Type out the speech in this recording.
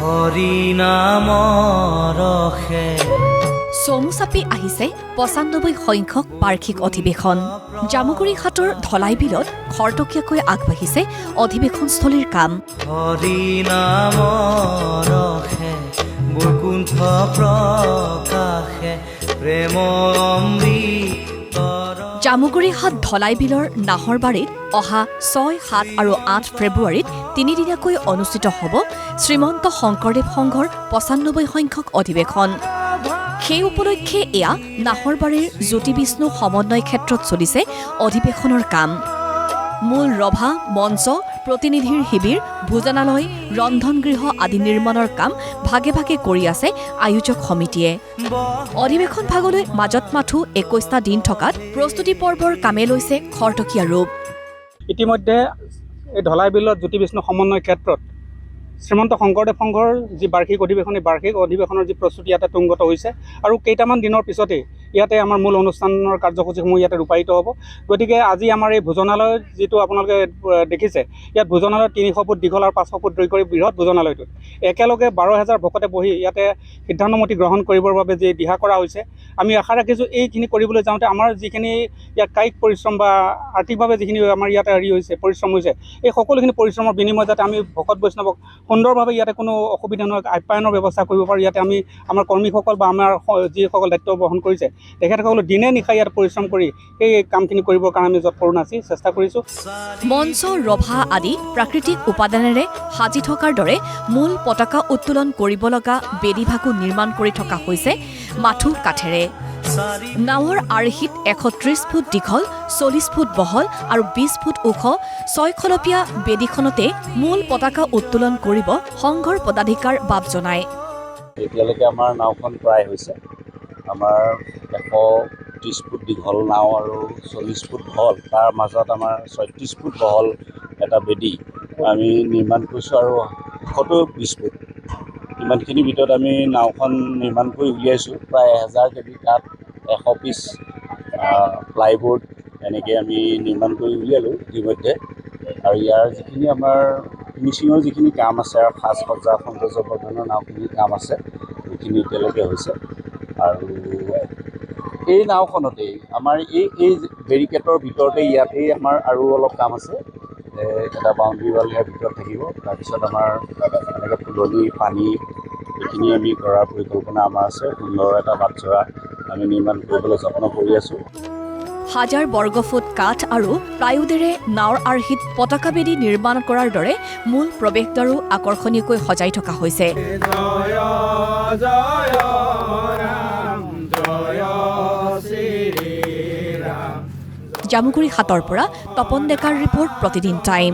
হৰি নামৰ ৰসে চমু চাপি আহিছে ৯৫ সংখ্যক বাৰ্ষিক অধিৱেশন। জামুগুৰিঘাটৰ ধলাই বিলত খৰতকীয়াকৈ আগবাঢ়িছে অধিৱেশনস্থলীৰ কাম। হৰি নামৰ ৰসে বৈকুণ্ঠ প্ৰকাশে প্ৰেম অমৃত জামুগুৰিঘাট ধলাই বিলৰ নাহৰবাৰীত অহা ৬, ৭ আৰু ৮ ফেব্ৰুৱাৰীত তিনিদিনীয়াকৈ অনুষ্ঠিত হ'ব শ্ৰীমন্ত শংকৰদেৱ সংঘৰ ৯৫ সংখ্যক অধিৱেশন। সেই উপলক্ষে এয়া নাহৰবাৰীৰ জ্যোতি বিষ্ণু সমন্বয় ক্ষেত্ৰত চলিছে অধিৱেশনৰ কাম। মূল ৰভা, মঞ্চ, প্ৰতিনিধিৰ শিবিৰ, ভোজনালয়, ৰন্ধনগৃহ আদি নিৰ্মাণৰ কাম ভাগে ভাগে কৰি আছে আয়োজক সমিতিয়ে। অধিৱেশন ভাগলৈ মাজত মাথো ২১টা দিন থকাত প্ৰস্তুতি পৰ্বৰ কামে লৈছে খৰতকীয়া ৰূপ। ইতিমধ্যে এই ধলাই বিলত জ্যোতি বিষ্ণু সমন্বয় ক্ষেত্ৰত শ্ৰীমন্ত শংকৰদেৱ সংঘৰ যি বাৰ্ষিক অধিৱেশন, এই বাৰ্ষিক অধিৱেশনৰ যি প্ৰস্তুতি ইয়াতে তুংগত হৈছে আৰু কেইটামান দিনৰ পিছতেই ইয়াতে আমাৰ মূল অনুষ্ঠানৰ কাৰ্যসূচীসমূহ ইয়াতে ৰূপায়িত হ'ব। গতিকে আজি আমাৰ এই ভোজনালয় যিটো আপোনালোকে দেখিছে, ইয়াত ভোজনালয় ৩০০ ফুট দীঘল আৰু ৫০০ ফুট দৈৰ্ঘ্যৰ বৃহৎ ভোজনালয়টোত একেলগে ১২,০০০ ভকতে বহি ইয়াতে সিদ্ধান্তমতি গ্ৰহণ কৰিবৰ বাবে যি দিহা কৰা হৈছে, আমি আশা ৰাখিছোঁ এইখিনি কৰিবলৈ যাওঁতে আমাৰ যিখিনি ইয়াত কায়িক পৰিশ্ৰম বা আৰ্থিকভাৱে যিখিনি আমাৰ ইয়াতে পৰিশ্ৰম হৈছে, এই সকলোখিনি পৰিশ্ৰমৰ বিনিময়ত যাতে আমি ভকত বৈষ্ণৱক সুন্দৰভাৱে ইয়াতে কোনো অসুবিধা নহয় আপ্যায়নৰ ব্যৱস্থা কৰিব পাৰোঁ। ইয়াতে আমি আমাৰ কৰ্মীসকল বা আমাৰ যিসকল দায়িত্ব বহন কৰিছে তেখেতসকলে দিনে নিশাই ইয়াত পৰিশ্ৰম কৰি এই কামখিনি কৰিবৰ কাৰণে আমি যৎপৰো নাচি চেষ্টা কৰিছোঁ। মঞ্চ, ৰভা আদি প্ৰাকৃতিক উপাদানেৰে সাজি থকাৰ দৰে মূল পতাকা উত্তোলন কৰিব লগা বেদীভাগো নিৰ্মাণ কৰি থকা হৈছে মাথো কাঠেৰে। নাৱৰ আৰ্হিত ১৩০ ফুট দীঘল, ৪০ ফুট বহল আৰু ২০ ফুট ওখ ৬ খলপীয়া বেদীখনতে মূল পতাকা উত্তোলন কৰিব সংঘৰ পদাধিকাৰ বাব জনায়। এতিয়ালৈকে আমাৰ নাওখন প্ৰায় হৈছে। আমাৰ ১৩০ ফুট দীঘল নাও আৰু ৪০ ফুট বহল, তাৰ মাজত আমাৰ ৩৬ ফুট বহল এটা বেদী আমি নিৰ্মাণ কৰিছোঁ আৰু ২০ ফুট। ইমানখিনিৰ ভিতৰত আমি নাওখন নিৰ্মাণ কৰি উলিয়াইছোঁ। প্ৰায় ১,০০০ কেবি কাঠ, ১০০ পিচ প্লাইবোৰ্ড এনেকৈ আমি নিৰ্মাণ কৰি উলিয়ালোঁ ইতিমধ্যে। আৰু ইয়াৰ যিখিনি আমাৰ ফিনিচিঙৰ যিখিনি কাম আছে আৰু সাজ সজ্জা সৌন্দৰ্যবৰ্ধনৰ নাওখিনিৰ কাম আছে, সেইখিনি এতিয়ালৈকে হৈছে। আৰু এই নাওখনতেই আমাৰ এই বেৰিকেডৰ ভিতৰতে ইয়াতেই আমাৰ আৰু অলপ কাম আছে। এটা বাউণ্ডেৰী ৱাল ইয়াৰ ভিতৰত থাকিব। তাৰপিছত আমাৰ এনেকৈ ফুলনি পানী এইখিনি আমি কৰাৰ পৰিকল্পনা আমাৰ আছে। সুন্দৰ এটা বাটচ'ৰা আমি নিৰ্মাণ কৰিবলৈ যত্ন কৰি আছোঁ। ১,০০০ বৰ্গফুট কাঠ আৰু প্লাইউডেৰে নাওৰ আৰ্হিত পতাকা বেদী নিৰ্মাণ কৰাৰ দৰে মূল প্ৰৱেশদ্বাৰো আকৰ্ষণীয়কৈ সজাই থকা হৈছে। জামুগুৰিঘাটৰ পৰা তপন ডেকাৰ ৰিপৰ্ট, প্ৰতিদিন টাইম।